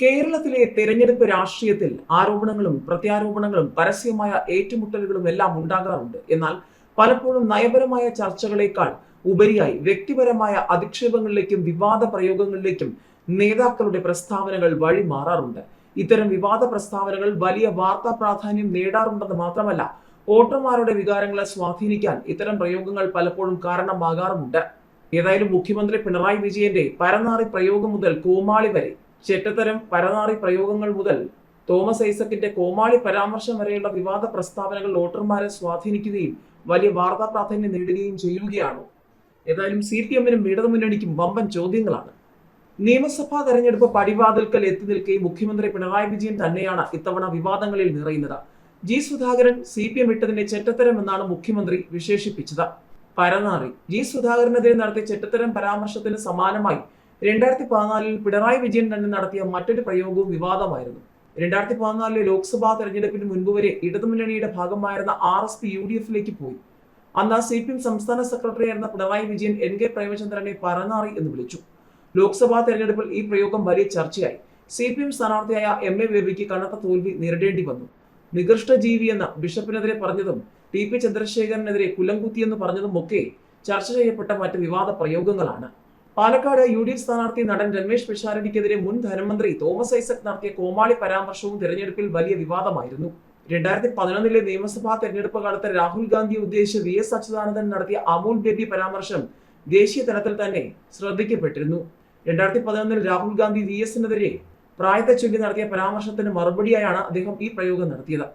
കേരളത്തിലെ തെരഞ്ഞെടുപ്പ് രാഷ്ട്രീയത്തിൽ ആരോപണങ്ങളും പ്രത്യാരോപണങ്ങളും പരസ്യമായ ഏറ്റുമുട്ടലുകളും എല്ലാം ഉണ്ടാകാറുണ്ട്. എന്നാൽ പലപ്പോഴും നയപരമായ ചർച്ചകളേക്കാൾ ഉപരിയായി വ്യക്തിപരമായ അധിക്ഷേപങ്ങളിലേക്കും വിവാദ പ്രയോഗങ്ങളിലേക്കും നേതാക്കളുടെ പ്രസ്താവനകൾ വഴി മാറാറുണ്ട്. ഇത്തരം വിവാദ പ്രസ്താവനകൾ വലിയ വാർത്താ പ്രാധാന്യം നേടാറുണ്ടെന്ന് മാത്രമല്ല, വോട്ടർമാരുടെ വികാരങ്ങളെ സ്വാധീനിക്കാൻ ഇത്തരം പ്രയോഗങ്ങൾ പലപ്പോഴും കാരണമാകാറുമുണ്ട്. ഏതായാലും മുഖ്യമന്ത്രി പിണറായി വിജയന്റെ പരനാറി പ്രയോഗം മുതൽ കോമാളി വരെ, ചെറ്റത്തരം പരനാറി പ്രയോഗങ്ങൾ മുതൽ തോമസ് ഐസക്കിന്റെ കോമാളി പരാമർശം വരെയുള്ള വിവാദ പ്രസ്താവനകൾ വോട്ടർമാരെ സ്വാധീനിക്കുകയും വലിയ വാർത്താ പ്രാധാന്യം നേടുകയും ചെയ്യുകയാണ്. ഏതായാലും CPM-നും ഇടതുമുന്നണിക്കും വമ്പൻ ചോദ്യങ്ങളാണ്. നിയമസഭാ തെരഞ്ഞെടുപ്പ് പടിവാതിൽക്കൽ എത്തി നിൽക്കെ മുഖ്യമന്ത്രി പിണറായി വിജയൻ തന്നെയാണ് ഇത്തവണ വിവാദങ്ങളിൽ നിറയുന്നത്. സുധാകരൻ CPM ഇട്ടതിന്റെ ചെറ്റത്തരം എന്നാണ് മുഖ്യമന്ത്രി വിശേഷിപ്പിച്ചത്. പരനാറി സുധാകരനെതിരെ നടത്തിയ ചെറ്റത്തരം പരാമർശത്തിന് സമാനമായി 2014 പിണറായി വിജയൻ തന്നെ നടത്തിയ മറ്റൊരു പ്രയോഗവും വിവാദമായിരുന്നു. 2014 ലോക്സഭാ തെരഞ്ഞെടുപ്പിന് മുൻപ് വരെ ഇടതുമുന്നണിയുടെ ഭാഗമായിരുന്ന RSP UDF-ലേക്ക് പോയി. അന്ന് CPM സംസ്ഥാന സെക്രട്ടറി ആയിരുന്ന പിണറായി വിജയൻ NK പ്രേമചന്ദ്രനെ പരനാറി എന്ന് വിളിച്ചു. ലോക്സഭാ തെരഞ്ഞെടുപ്പിൽ ഈ പ്രയോഗം വലിയ ചർച്ചയായി. CPM സ്ഥാനാർത്ഥിയായ MA ബേബിക്ക് കനത്ത തോൽവി നേരിടേണ്ടി വന്നു. നികൃഷ്ട ജീവി എന്ന ബിഷപ്പിനെതിരെ പറഞ്ഞതും TP ചന്ദ്രശേഖരനെതിരെ കുലംകുത്തിയെന്ന് പറഞ്ഞതും ഒക്കെ ചർച്ച ചെയ്യപ്പെട്ട മറ്റ് വിവാദ പ്രയോഗങ്ങളാണ്. പാലക്കാട് UDF സ്ഥാനാർത്ഥി നടൻ രമേശ് പിഷാരടിക്കെതിരെ മുൻ ധനമന്ത്രി തോമസ് ഐസക് നടത്തിയ കോമാളി പരാമർശവും തെരഞ്ഞെടുപ്പിൽ വലിയ വിവാദമായിരുന്നു. 2011 നിയമസഭാ തെരഞ്ഞെടുപ്പ് കാലത്ത് രാഹുൽ ഗാന്ധിയെ ഉദ്ദേശിച്ച് VS അച്യുതാനന്ദൻ നടത്തിയ അമൂൽ ബേബി പരാമർശം ദേശീയ തലത്തിൽ തന്നെ ശ്രദ്ധിക്കപ്പെട്ടിരുന്നു. 2011 രാഹുൽ ഗാന്ധി VS-നെതിരെ പ്രായത്തെ ചൊല്ലി നടത്തിയ പരാമർശത്തിന് മറുപടിയായാണ് അദ്ദേഹം ഈ പ്രയോഗം നടത്തിയത്.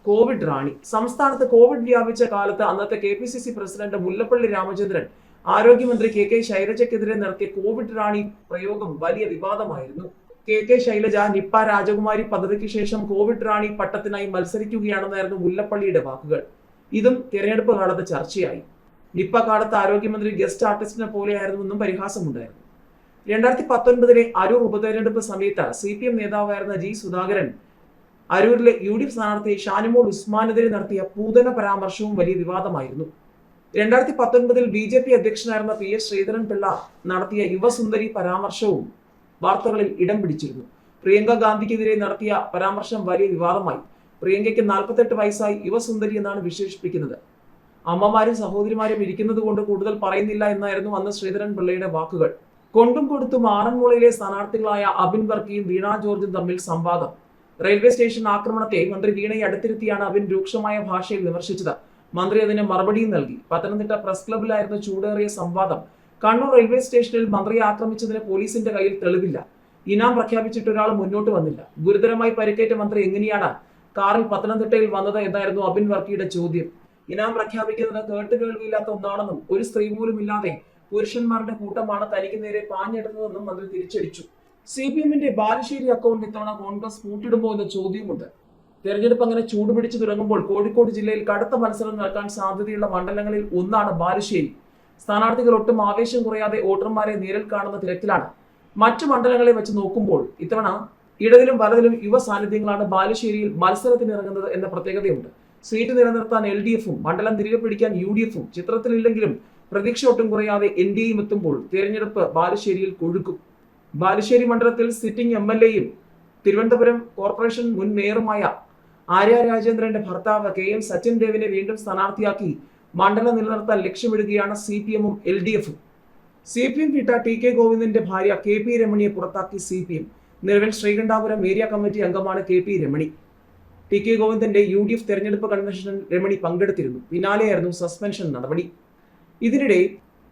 കോവിഡ് റാണി സംസ്ഥാനത്ത് കോവിഡ് വ്യാപിച്ച കാലത്ത് അന്നത്തെ KPCC പ്രസിഡന്റ് മുല്ലപ്പള്ളി രാമചന്ദ്രൻ ആരോഗ്യമന്ത്രി KK ശൈലജയ്ക്കെതിരെ നടത്തിയ കോവിഡ് റാണി പ്രയോഗം വലിയ വിവാദമായിരുന്നു. KK ശൈലജ നിപ്പ രാജകുമാരി പദ്ധതിക്ക് ശേഷം കോവിഡ് റാണി പട്ടത്തിനായി മത്സരിക്കുകയാണെന്നായിരുന്നു മുല്ലപ്പള്ളിയുടെ വാക്കുകൾ. ഇതും തെരഞ്ഞെടുപ്പ് കാലത്ത് ചർച്ചയായി. നിപ്പ കാലത്ത് ആരോഗ്യമന്ത്രി ഗസ്റ്റ് ആർട്ടിസ്റ്റിനെ പോലെയായിരുന്നുവെന്നും പരിഹാസമുണ്ടായിരുന്നു. 2019 അരൂർ ഉപതെരഞ്ഞെടുപ്പ് സമയത്ത് CPM നേതാവായിരുന്ന സുധാകരൻ അരൂരിലെ UDF സ്ഥാനാർത്ഥി ഷാനിമോൾ ഉസ്മാനെതിരെ നടത്തിയ പൂതന പരാമർശവും വലിയ വിവാദമായിരുന്നു. 2019 BJP അധ്യക്ഷനായിരുന്ന PS ശ്രീധരൻപിള്ള നടത്തിയ യുവസുന്ദരി പരാമർശവും വാർത്തകളിൽ ഇടം പിടിച്ചിരുന്നു. പ്രിയങ്ക ഗാന്ധിക്കെതിരെ നടത്തിയ പരാമർശം വലിയ വിവാദമായി. പ്രിയങ്കയ്ക്ക് 48 വയസ്സായി യുവസുന്ദരി എന്നാണ് വിശേഷിപ്പിക്കുന്നത്. അമ്മമാരും സഹോദരിമാരും ഇരിക്കുന്നത് കൊണ്ട് കൂടുതൽ പറയുന്നില്ല എന്നായിരുന്നു അന്ന് ശ്രീധരൻപിള്ളയുടെ വാക്കുകൾ. കൊണ്ടും കൊടുത്തും ആറന്മുളയിലെ സ്ഥാനാർത്ഥികളായ അബിൻ വർക്കിയും വീണ ജോർജും തമ്മിൽ സംവാദം. റെയിൽവേ സ്റ്റേഷൻ ആക്രമണത്തെ മന്ത്രി വീണയെ അടുത്തിരുത്തിയാണ് അബിൻ രൂക്ഷമായ ഭാഷയിൽ വിമർശിച്ചത്. മന്ത്രി അതിന് മറുപടിയും നൽകി. പത്തനംതിട്ട പ്രസ് ക്ലബിലായിരുന്നു ചൂടേറിയ സംവാദം. കണ്ണൂർ റെയിൽവേ സ്റ്റേഷനിൽ മന്ത്രിയെ ആക്രമിച്ചതിന് പോലീസിന്റെ കയ്യിൽ തെളിവില്ല. ഇനാം പ്രഖ്യാപിച്ചിട്ട് ഒരാൾ മുന്നോട്ട് വന്നില്ല. ഗുരുതരമായി പരിക്കേറ്റ മന്ത്രി എങ്ങനെയാണ് കാറിൽ പത്തനംതിട്ടയിൽ വന്നത് എന്നായിരുന്നു അബിൻ വർക്കിയുടെ ചോദ്യം. ഇനാം പ്രഖ്യാപിക്കുന്നത് കേട്ടുകേൾവിയില്ലാത്ത ഒന്നാണെന്നും ഒരു സ്ത്രീ പോലും ഇല്ലാതെ പുരുഷന്മാരുടെ കൂട്ടമാണ് തനിക്ക് നേരെ പാഞ്ഞെടുത്തതെന്നും മന്ത്രി തിരിച്ചടിച്ചു. CPM-ന്റെ ബാലുശ്ശേരി അക്കൗണ്ട് ഇത്തവണ കോൺഗ്രസ് കൂട്ടിടുമോ എന്ന ചോദ്യമുണ്ട്. തെരഞ്ഞെടുപ്പ് അങ്ങനെ ചൂടുപിടിച്ചു തുടങ്ങുമ്പോൾ കോഴിക്കോട് ജില്ലയിൽ കടുത്ത മത്സരം നടക്കാൻ സാധ്യതയുള്ള മണ്ഡലങ്ങളിൽ ഒന്നാണ് ബാലുശ്ശേരി. സ്ഥാനാർത്ഥികൾ ഒട്ടും ആവേശം കുറയാതെ വോട്ടർമാരെ നേരിൽ കാണുന്ന തിരക്കിലാണ്. മറ്റു മണ്ഡലങ്ങളെ വെച്ച് നോക്കുമ്പോൾ ഇത്തവണ ഇടതിലും വലതിലും യുവ സാന്നിധ്യങ്ങളാണ് ബാലുശ്ശേരിയിൽ മത്സരത്തിനിറങ്ങുന്നത് എന്ന പ്രത്യേകതയുണ്ട്. സീറ്റ് നിലനിർത്താൻ LDF-ഉം മണ്ഡലം തിരികെ പിടിക്കാൻ UDF-ഉം ചിത്രത്തിലില്ലെങ്കിലും പ്രതീക്ഷ ഒട്ടും കുറയാതെ NDA-യും എത്തുമ്പോൾ തെരഞ്ഞെടുപ്പ് ബാലുശ്ശേരിയിൽ കൊഴുക്കും. ബാലുശ്ശേരി മണ്ഡലത്തിൽ സിറ്റിംഗ് MLA-യും തിരുവനന്തപുരം കോർപ്പറേഷൻ മുൻ മേയറുമായ ആര്യ രാജേന്ദ്രന്റെ ഭർത്താവ് KM സച്ചിൻ ദേവിനെ വീണ്ടും സ്ഥാനാർത്ഥിയാക്കി മണ്ഡലം നിലനിർത്താൻ ലക്ഷ്യമിടുകയാണ് CPM-ഉം LDF-ഉം. CPM വിട്ട TK ഗോവിന്ദന്റെ ഭാര്യ KP രമണിയെ പുറത്താക്കി CPM. നിലവിൽ ശ്രീകണ്ഠാപുരം ഏരിയ കമ്മിറ്റി അംഗമാണ് KP രമണി. TK ഗോവിന്ദന്റെ UDF തെരഞ്ഞെടുപ്പ് കൺവെൻഷനിൽ രമണി പങ്കെടുത്തിരുന്നു. പിന്നാലെയായിരുന്നു സസ്പെൻഷൻ നടപടി. ഇതിനിടെ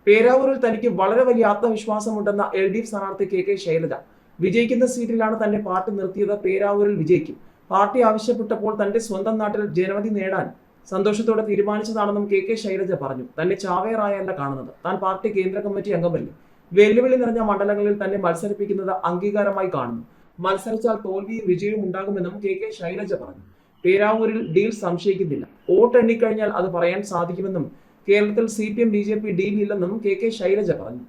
പേരാവൂരിൽ തനിക്ക് വളരെ വലിയ ആത്മവിശ്വാസമുണ്ടെന്ന LDF സ്ഥാനാർത്ഥി KK ശൈലജ വിജയിക്കുന്ന സീറ്റിലാണ് തന്നെ പാർട്ടി നിർത്തിയത്. പേരാവൂരിൽ വിജയിക്കും. പാർട്ടി ആവശ്യപ്പെട്ടപ്പോൾ തന്റെ സ്വന്തം നാട്ടിൽ ജനവിധി നേടാൻ സന്തോഷത്തോടെ തീരുമാനിച്ചതാണെന്നും KK ശൈലജ പറഞ്ഞു. തന്നെ ചാവേറായല്ല കാണുന്നത്. താൻ പാർട്ടി കേന്ദ്ര കമ്മിറ്റി അംഗമല്ലേ. വെല്ലുവിളി നിറഞ്ഞ മണ്ഡലങ്ങളിൽ തന്നെ മത്സരിപ്പിക്കുന്നത് അംഗീകാരമായി കാണുന്നു. മത്സരിച്ചാൽ തോൽവിയും വിജയവും ഉണ്ടാകുമെന്നും KK ശൈലജ പറഞ്ഞു. പേരാവൂരിൽ ഡീൽ സംശയിക്കുന്നില്ല. വോട്ട് എണ്ണിക്കഴിഞ്ഞാൽ അത് പറയാൻ സാധിക്കുമെന്നും കേരളത്തിൽ CPM BJP ഡീൽ ഇല്ലെന്നും KK ശൈലജ പറഞ്ഞു.